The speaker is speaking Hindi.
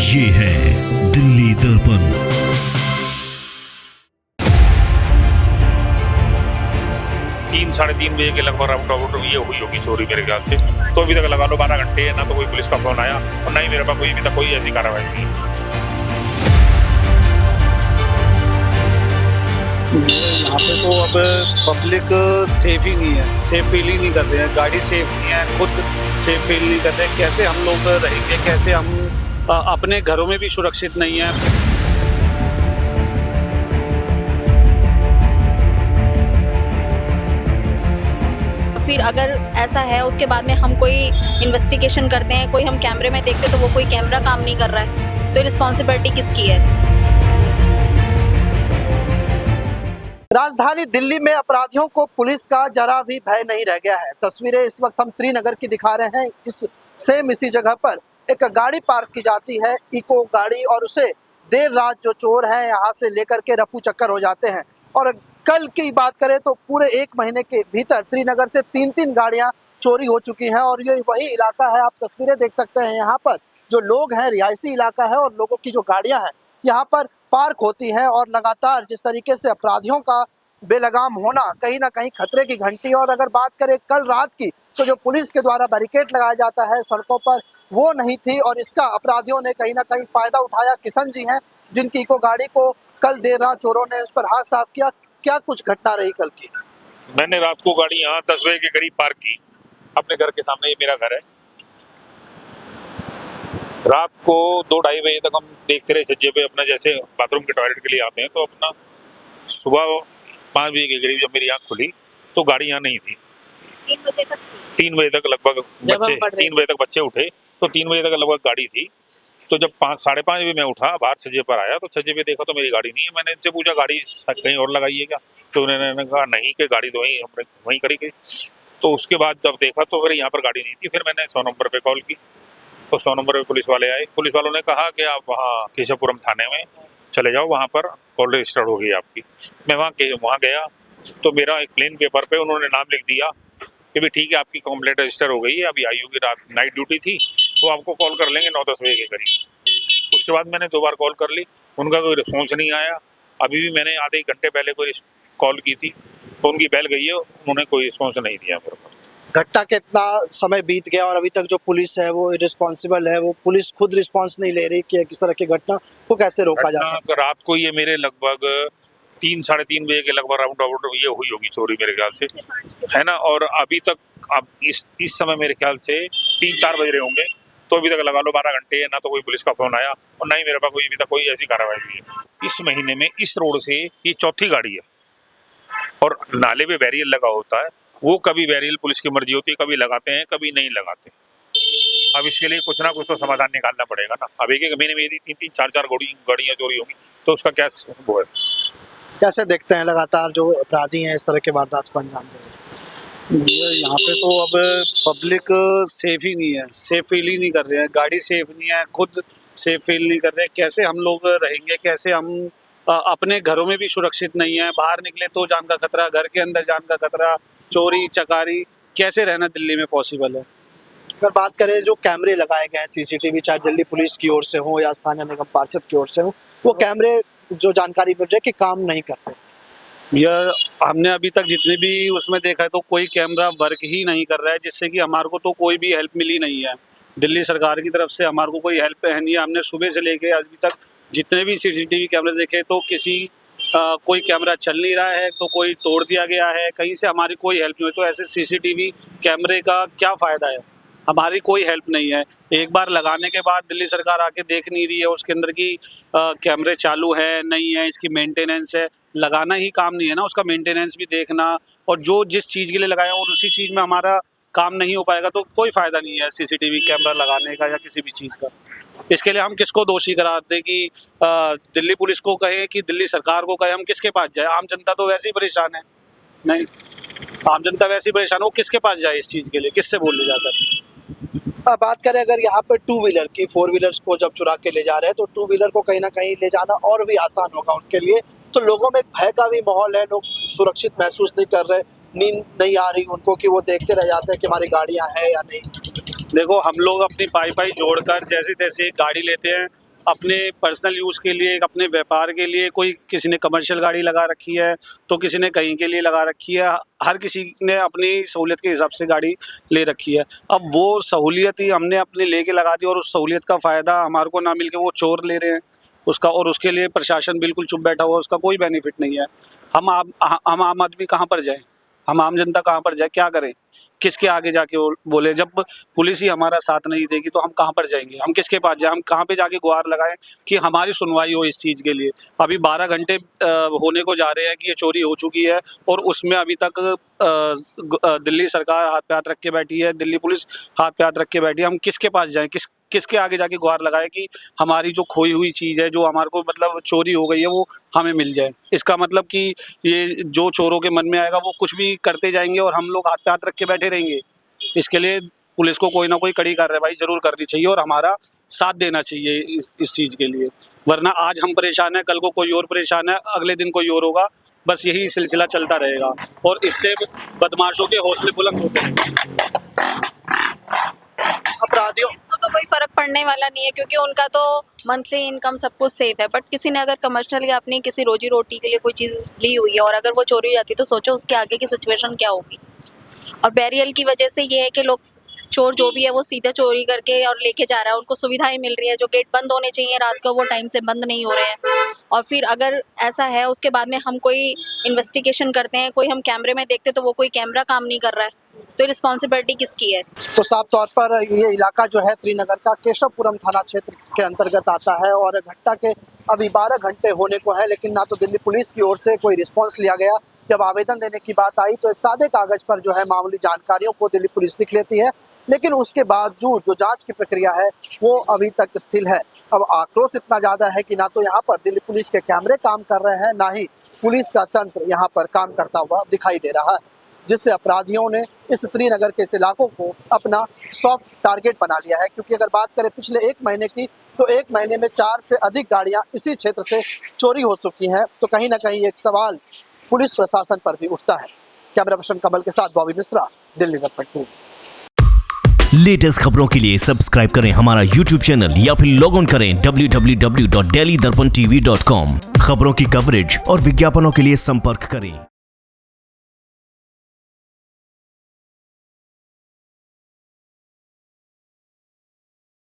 ये है दिल्ली दर्पण। 3-3:30 बजे के लगभग राउंड ये हुई होगी चोरी मेरे ख्याल से। तो अभी तक लगा लो 12 घंटे, ना तो कोई पुलिस का फोन आया और ना ही मेरे पास अभी तक कोई ऐसी कार्रवाई नहीं है। यहाँ पे तो अब पब्लिक सेफ ही नहीं है, सेफ फील ही नहीं कर रहे हैं, गाड़ी सेफ नहीं है, खुद सेफ फील नहीं कर रहे हैं। कैसे हम लोग रहेंगे, कैसे हम अपने घरों में भी सुरक्षित नहीं है। फिर अगर ऐसा है उसके बाद में हम कोई इन्वेस्टिगेशन करते हैं, कोई हम कैमरे में देखते तो वो कोई कैमरा काम नहीं कर रहा है, तो रिस्पॉन्सिबिलिटी किसकी है? राजधानी दिल्ली में अपराधियों को पुलिस का जरा भी भय नहीं रह गया है। तस्वीरें इस वक्त हम त्रिनगर की दिखा रहे हैं। इसी जगह पर एक गाड़ी पार्क की जाती है, इको गाड़ी, और उसे देर रात जो चोर हैं यहाँ से लेकर के रफू चक्कर हो जाते हैं। और कल की बात करें तो पूरे 1 महीने के भीतर त्रिनगर से 3 गाड़ियाँ चोरी हो चुकी हैं। और ये वही इलाका है, आप तस्वीरें देख सकते हैं। यहाँ पर जो लोग हैं, रिहायशी इलाका है, और लोगों की जो गाड़ियाँ हैं यहाँ पर पार्क होती है। और लगातार जिस तरीके से अपराधियों का बेलगाम होना, कहीं ना कहीं खतरे की घंटी। और अगर बात करें कल रात की, तो जो पुलिस के द्वारा बैरिकेड लगाया जाता है सड़कों पर, वो नहीं थी, और इसका अपराधियों ने कहीं ना कहीं फायदा उठाया। किशन जी हैं जिनकी इको गाड़ी को कल देर रात चोरों ने उस पर हाथ साफ किया। क्या कुछ घटना रही कल की? मैंने रात को गाड़ी यहाँ 10 बजे के करीब पार्क की अपने घर के सामने, ये मेरा घर है। रात को 2-2:30 बजे तक हम देखते रहे छज्जे पे अपना, जैसे बाथरूम के टॉयलेट के लिए आते हैं, तो अपना सुबह 5 बजे के करीब जब मेरी आँख खुली तो गाड़ी यहाँ नहीं थी। 3 बजे तक लगभग बच्चे 3 बजे तक बच्चे उठे, तो 3 बजे तक लगभग गाड़ी थी। तो जब 5-5:30 बजे मैं उठा, बाहर छज्जे पर आया, तो छज्जे पे देखा तो मेरी गाड़ी नहीं है। मैंने इनसे पूछा गाड़ी कहीं और लगाई है क्या, तो उन्होंने कहा नहीं कि गाड़ी तो वहीं खड़ी गई। तो उसके बाद जब देखा तो फिर यहाँ पर गाड़ी नहीं थी। फिर मैंने 100 नंबर पे कॉल की, तो 100 नंबर पे पुलिस वाले आए। पुलिस वालों ने कहा कि आप वहाँ केशवपुरम थाने में चले जाओ, वहाँ पर कॉल रजिस्टर्ड हो गई आपकी। मैं वहाँ गया तो मेरा एक प्लेन पेपर पे उन्होंने नाम लिख दिया कि भी ठीक है, आपकी कंप्लेंट रजिस्टर हो गई है, अभी आई होगी, रात नाइट ड्यूटी थी, तो आपको कॉल कर लेंगे 9-10 बजे के करीब। उसके बाद मैंने 2 बार कॉल कर ली, उनका कोई रिस्पॉन्स नहीं आया। अभी भी मैंने आधे एक घंटे पहले कोई कॉल की थी, तो उनकी बेल गई है, उन्होंने कोई रिस्पॉन्स नहीं दिया मेरे को। घटना कितना समय बीत गया और अभी तक जो पुलिस है वो इररिस्पॉन्सिबल है, वो पुलिस खुद रिस्पॉन्स नहीं ले रही कि किस तरह की घटना को कैसे रोका जा सकता? रात को ये मेरे लगभग 3-3:30 बजे के लगभग राउंड ये हुई होगी चोरी मेरे ख्याल से, है ना। और अभी तक अब इस समय मेरे ख्याल से 3-4 बज रहे होंगे, तो अभी तक लगा लो 12 घंटे, ना तो कोई पुलिस का फोन आया और ना ही मेरे पास अभी तक कोई ऐसी कार्रवाई हुई है। इस महीने में इस रोड से ये चौथी गाड़ी है, और नाले पे बैरियर लगा होता है, वो कभी बैरियर पुलिस की मर्जी होती है, कभी लगाते हैं कभी नहीं लगाते। अब इसके लिए कुछ ना कुछ तो समाधान निकालना पड़ेगा ना। अब एक महीने में यदि 3-4 गाड़ियाँ चोरी होंगी तो उसका क्या वो है? कैसे देखते हैं लगातार जो अपराधी हैं इस तरह के वारदात को अंजाम दे रहे हैं? यहाँ पे तो अब पब्लिक सेफ ही नहीं है, सेफ फील ही नहीं कर रहे हैं, गाड़ी सेफ नहीं है, खुद सेफ फील नहीं कर रहे हैं। कैसे हम लोग रहेंगे, कैसे हम अपने घरों में भी सुरक्षित नहीं है। बाहर निकले तो जान का खतरा, घर के अंदर जान का खतरा, चोरी चकारी, कैसे रहना दिल्ली में पॉसिबल है? अगर बात करें जो कैमरे लगाए गए हैं सीसीटीवी, चाहे दिल्ली पुलिस की ओर से हो या स्थानीय निगम पार्षद की ओर से हो, वो कैमरे जो जानकारी मिल रही है कि काम नहीं करते। यह हमने अभी तक जितने भी उसमें देखा है तो कोई कैमरा वर्क ही नहीं कर रहा है, जिससे कि हमारे को तो कोई भी हेल्प मिली नहीं है। दिल्ली सरकार की तरफ से हमारे को कोई हेल्प है नहीं है। हमने सुबह से लेके अभी तक जितने भी सीसीटीवी कैमरे देखे तो कोई कैमरा चल नहीं रहा है, तो कोई तोड़ दिया गया है, कहीं से हमारी कोई हेल्प नहीं हुई। तो ऐसे सीसीटीवी कैमरे का क्या फ़ायदा है? हमारी कोई हेल्प नहीं है। एक बार लगाने के बाद दिल्ली सरकार आके देख नहीं रही है उसके अंदर की कैमरे चालू है नहीं है, इसकी मेंटेनेंस है। लगाना ही काम नहीं है ना, उसका मेंटेनेंस भी देखना, और जो जिस चीज़ के लिए लगाया और उसी चीज़ में हमारा काम नहीं हो पाएगा तो कोई फ़ायदा नहीं है सीसीटीवी कैमरा लगाने का या किसी भी चीज़ का। इसके लिए हम किसको दोषी कराते कि दिल्ली पुलिस को कहें कि दिल्ली सरकार को कहें, हम किसके पास जाए? आम जनता तो वैसे ही परेशान है। नहीं, आम जनता वैसे ही परेशान है, वो किसके पास जाए इस चीज़ के लिए, किससे बोल जाकर? बात करें अगर यहाँ पर 2 व्हीलर की, 4 व्हीलर्स को जब चुरा के ले जा रहे हैं तो 2 व्हीलर को कहीं ना कहीं ले जाना और भी आसान होगा उनके लिए। तो लोगों में एक भय का भी माहौल है, लोग सुरक्षित महसूस नहीं कर रहे, नींद नहीं आ रही उनको कि वो देखते रह जाते हैं कि हमारी गाड़ियाँ हैं या नहीं। देखो, हम लोग अपनी पाई जोड़कर जैसे तैसे गाड़ी लेते हैं, अपने पर्सनल यूज़ के लिए, अपने व्यापार के लिए, कोई किसी ने कमर्शियल गाड़ी लगा रखी है तो किसी ने कहीं के लिए लगा रखी है। हर किसी ने अपनी सहूलियत के हिसाब से गाड़ी ले रखी है। अब वो सहूलियत ही हमने अपने लेके लगा दी और उस सहूलियत का फ़ायदा हमारे को ना मिल के वो चोर ले रहे हैं उसका, और उसके लिए प्रशासन बिल्कुल चुप बैठा हुआ, उसका कोई बेनिफिट नहीं है। हम आम आदमी कहाँ पर जाएं? हम आम जनता कहाँ पर जाए? क्या करें? किसके आगे जाके बोले? जब पुलिस ही हमारा साथ नहीं देगी तो हम कहाँ पर जाएंगे? हम किसके पास जाए? हम कहाँ पे जाके गुहार लगाएं कि हमारी सुनवाई हो इस चीज़ के लिए? अभी 12 घंटे होने को जा रहे हैं कि ये चोरी हो चुकी है और उसमें अभी तक दिल्ली सरकार हाथ पे हाथ रख के बैठी है, दिल्ली पुलिस हाथ पे हाथ रख के बैठी है। हम किसके पास जाएं? किसके आगे जाके गुहार लगाए कि हमारी जो खोई हुई चीज़ है, जो हमारे को मतलब चोरी हो गई है, वो हमें मिल जाए? इसका मतलब कि ये जो चोरों के मन में आएगा वो कुछ भी करते जाएंगे और हम लोग हाथ पे हाथ रख के बैठे रहेंगे। इसके लिए पुलिस को कोई ना कोई कड़ी कार्रवाई जरूर करनी चाहिए और हमारा साथ देना चाहिए इस चीज़ के लिए। वरना आज हम परेशान हैं, कल को कोई और परेशान है, अगले दिन कोई और होगा। बस यही सिलसिला चलता रहेगा और इससे बदमाशों के हौसले बुलंद होते हैं। अपराधियों इसको तो कोई फर्क पड़ने वाला नहीं है क्योंकि उनका तो मंथली इनकम सब कुछ सेफ है। बट किसी ने अगर कमर्शियल या अपनी किसी रोजी रोटी के लिए कोई चीज़ ली हुई है और अगर वो चोरी हो जाती है तो सोचो उसके आगे की सिचुएशन क्या होगी। और बैरियल की वजह से ये है कि लोग, चोर जो भी है वो सीधे चोरी करके और लेके जा रहा है, उनको सुविधाएं मिल रही है। जो गेट बंद होने चाहिए रात को वो टाइम से बंद नहीं हो रहे हैं। और फिर अगर ऐसा है उसके बाद में हम कोई इन्वेस्टिगेशन करते हैं, कोई हम कैमरे में देखते तो वो कोई कैमरा काम नहीं कर रहा है, तो रिस्पॉन्सिबिलिटी किसकी है? तो साफ तौर पर ये इलाका जो है त्रिनगर का केशवपुरम थाना क्षेत्र के अंतर्गत आता है और घटना के अभी 12 घंटे होने को है, लेकिन ना तो दिल्ली पुलिस की ओर से कोई रिस्पांस लिया गया। जब आवेदन देने की बात आई तो एक सादे कागज पर जो है मामूली जानकारियों को दिल्ली पुलिस लिख लेती है, लेकिन उसके बावजूद जो जांच की प्रक्रिया है वो अभी तक स्थिर है। अब आक्रोश इतना ज़्यादा है कि ना तो यहाँ पर दिल्ली पुलिस के कैमरे काम कर रहे हैं, ना ही पुलिस का तंत्र यहाँ पर काम करता हुआ दिखाई दे रहा है, जिससे अपराधियों ने इस त्रिनगर के इस इलाकों को अपना सॉफ्ट टारगेट बना लिया है। क्योंकि अगर बात करें पिछले 1 महीने की तो 1 महीने में 4 से अधिक गाड़ियां इसी क्षेत्र से चोरी हो चुकी हैं। तो कहीं ना कहीं एक सवाल पुलिस प्रशासन पर भी उठता है। कैमरा पर्सन कमल के साथ बॉबी मिश्रा, दिल्ली दर्पण। लेटेस्ट खबरों के लिए सब्सक्राइब करें हमारा YouTube चैनल या फिर लॉग ऑन करें www.delhidarpantv.com। खबरों की कवरेज और विज्ञापनों के लिए संपर्क करें।